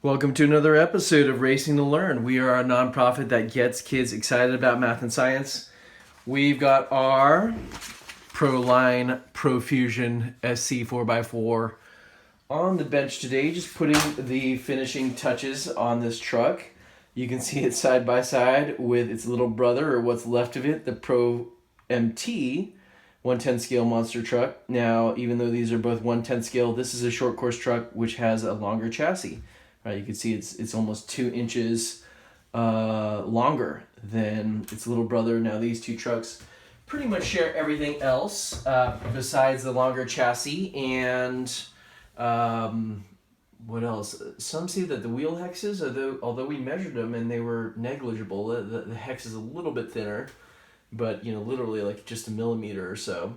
Welcome to another episode of Racing to Learn. We are a nonprofit that gets kids excited about math and science. We've got our ProLine Profusion SC 4x4 on the bench today, just putting the finishing touches on this truck. You can see it side by side with its little brother, or what's left of it, the Pro MT 110 scale monster truck. Now, even though these are both 110 scale, this is a short course truck which has a longer chassis. Right, you can see it's almost 2 inches longer than its little brother. Now these two trucks pretty much share everything else besides the longer chassis and what else? Some say that the wheel hexes, although we measured them and they were negligible, the hex is a little bit thinner, but literally like just a millimeter or so.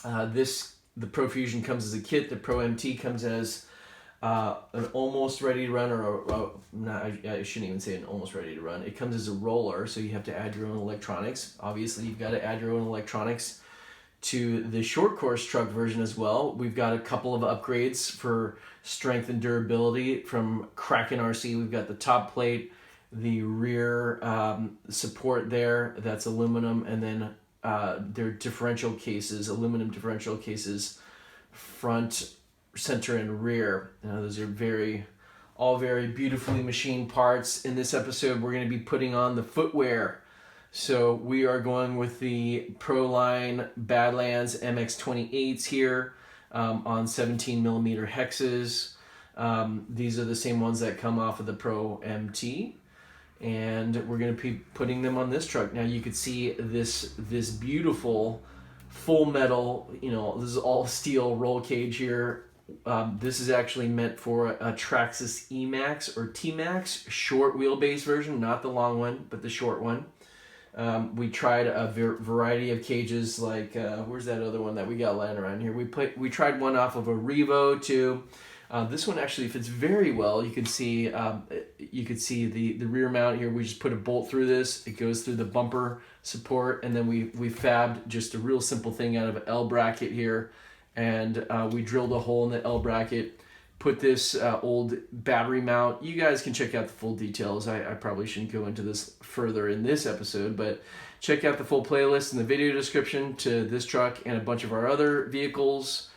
The Profusion comes as a kit. The Pro MT comes as an almost ready to run, I shouldn't even say an almost ready to run. It comes as a roller, so you have to add your own electronics. Obviously, you've got to add your own electronics to the short course truck version as well. We've got a couple of upgrades for strength and durability from Kraken RC. We've got the top plate, the rear support there, that's aluminum, and then their differential cases, aluminum differential cases, front, center, and rear. Those are all very beautifully machined parts. In this episode, we're going to be putting on the footwear. So we are going with the ProLine Badlands MX28s here on 17 millimeter hexes. These are the same ones that come off of the Pro MT, and we're going to be putting them on this truck. Now you could see this beautiful full metal, this is all steel roll cage here. This is actually meant for a Traxxas E-Max or T-Max short wheelbase version, not the long one, but the short one. We tried a variety of cages, like where's that other one that we got lying around here? We tried one off of a Revo too. This one actually fits very well. You can see the rear mount here. We just put a bolt through this. It goes through the bumper support, and then we fabbed just a real simple thing out of an L bracket here. And we drilled a hole in the L bracket, put this old battery mount. You guys can check out the full details. I probably shouldn't go into this further in this episode, but check out the full playlist in the video description to this truck and a bunch of our other vehicles.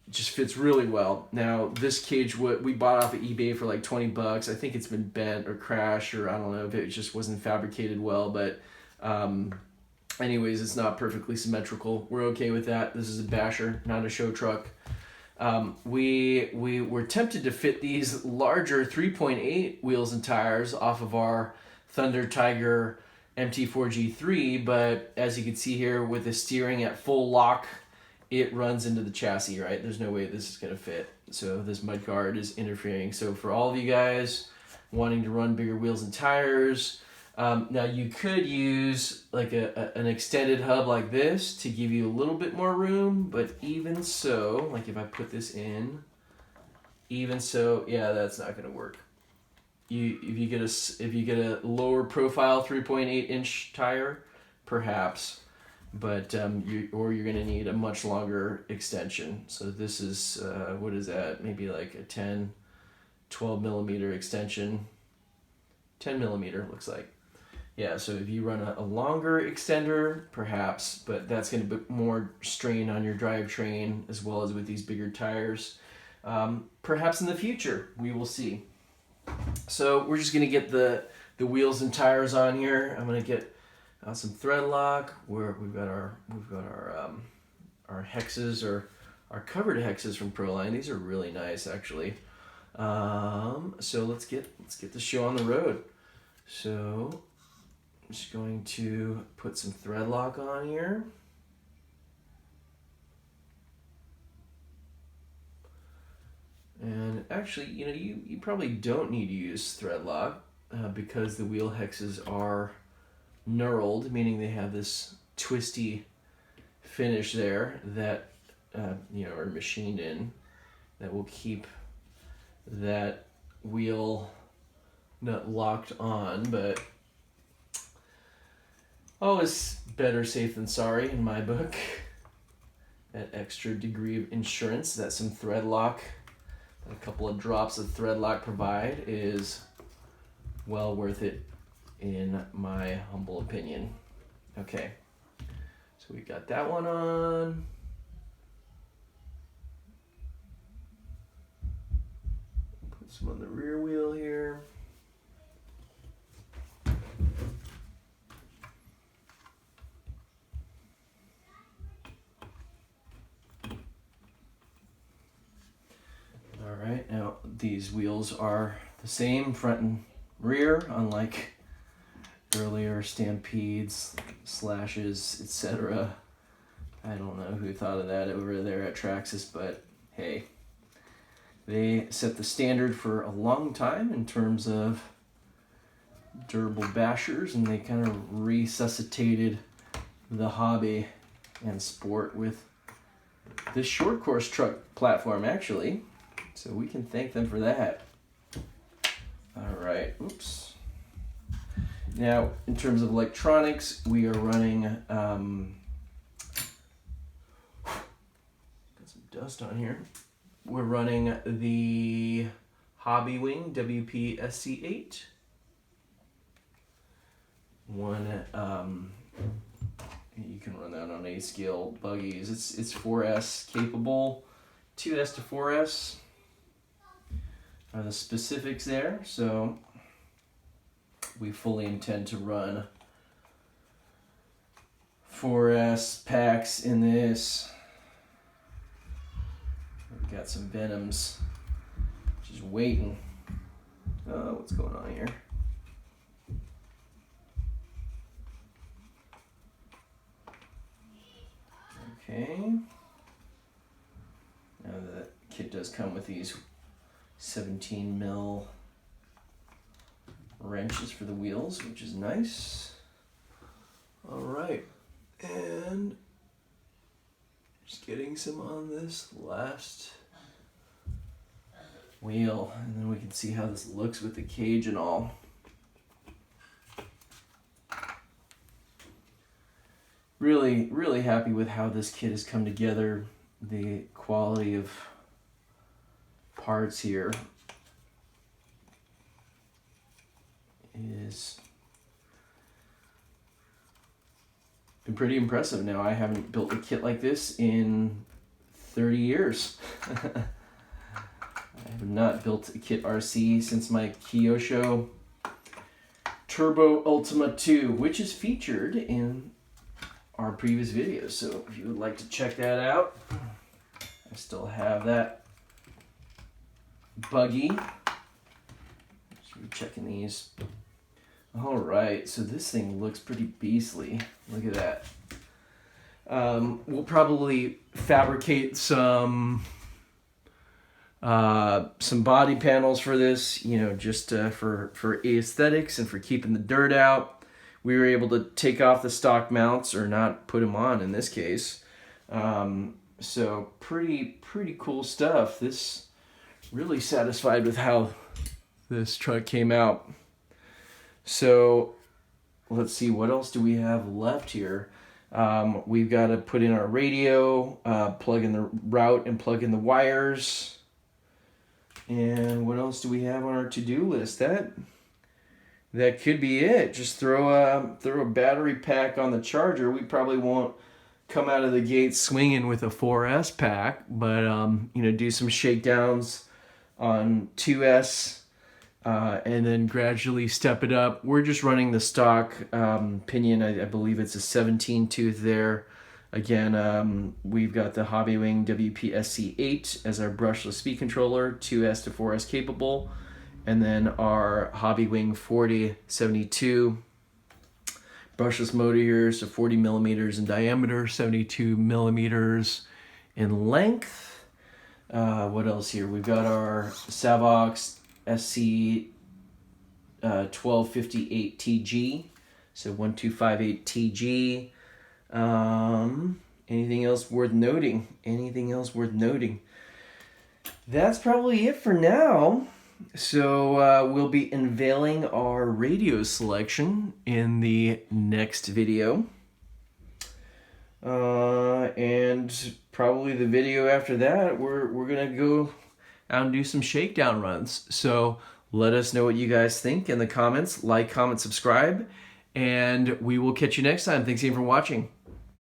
Just fits really well. Now, this cage, what we bought off of eBay for like $20. I think it's been bent or crashed, or I don't know if it just wasn't fabricated well, but anyways, it's not perfectly symmetrical. We're okay with that. This is a basher, not a show truck. We were tempted to fit these larger 3.8 wheels and tires off of our Thunder Tiger MT4G3, but as you can see here, with the steering at full lock, it runs into the chassis, right? There's no way this is going to fit. So this mud guard is interfering. So for all of you guys wanting to run bigger wheels and tires, now you could use like an extended hub like this to give you a little bit more room, but even so, like if I put this in, even so, yeah, that's not going to work. If you get a lower profile 3.8 inch tire, perhaps, but you're going to need a much longer extension. So this is what is that? Maybe like a 12 millimeter extension. 10 millimeter looks like. Yeah, so if you run a longer extender, perhaps, but that's going to put more strain on your drivetrain as well as with these bigger tires. Perhaps in the future, we will see. So we're just going to get the wheels and tires on here. I'm going to get some thread lock where we've got our hexes, or our covered hexes from ProLine. These are really nice, actually. So let's get the show on the road. So I'm just going to put some thread lock on here. And actually, you probably don't need to use thread lock because the wheel hexes are knurled, meaning they have this twisty finish there that are machined in, that will keep that wheel nut locked on. But always better safe than sorry in my book. That extra degree of insurance that some thread lock a couple of drops of thread lock provide is well worth it in my humble opinion. Okay, so we got that one on. Put some on the rear wheel here. All right, now these wheels are the same front and rear, unlike earlier Stampedes, Slashes, etc. I don't know who thought of that over there at Traxxas, but hey, they set the standard for a long time in terms of durable bashers, and they kind of resuscitated the hobby and sport with this short course truck platform, actually. So we can thank them for that. All right, oops. Now, in terms of electronics, we are running, got some dust on here. We're running the Hobby Wing WP-SC8. One, you can run that on A-scale buggies. It's 4S capable, 2S to 4S are the specifics there. So we fully intend to run 4S packs in this. We've got some Venoms just waiting. Oh, what's going on here? Okay. Now the kit does come with these 17 mil wrenches for the wheels, which is nice. All right, and just getting some on this last wheel, and then we can see how this looks with the cage and all. Really, really happy with how this kit has come together. The quality of parts here is been pretty impressive. Now, I haven't built a kit like this in 30 years. I have not built a kit RC since my Kyosho Turbo Ultima 2, which is featured in our previous videos. So if you would like to check that out, I still have that buggy. Just checking these. All right, so this thing looks pretty beastly. Look at that. We'll probably fabricate some body panels for this, you know, just for aesthetics and for keeping the dirt out. We were able to take off the stock mounts, or not put them on in this case. So pretty cool stuff. This really satisfied with how this truck came out. So let's see, what else do we have left here? We've got to put in our radio, plug in the route and plug in the wires. And what else do we have on our to-do list? That could be it. Just throw a battery pack on the charger. We probably won't come out of the gate swinging with a 4S pack, but you know, do some shakedowns on 2S, and then gradually step it up. We're just running the stock pinion. I believe it's a 17 tooth there. Again, we've got the Hobby Wing WP-SC8 as our brushless speed controller, 2S to 4S capable, and then our Hobby Wing 4072 brushless motor here, so 40 millimeters in diameter, 72 millimeters in length. What else here? We've got our Savox SC 1258 TG, so 1258 TG. Anything else worth noting? That's probably it for now. So we'll be unveiling our radio selection in the next video. And probably the video after that, we're gonna go out and do some shakedown runs. So let us know what you guys think in the comments. Like, comment, subscribe, and we will catch you next time. Thanks again for watching.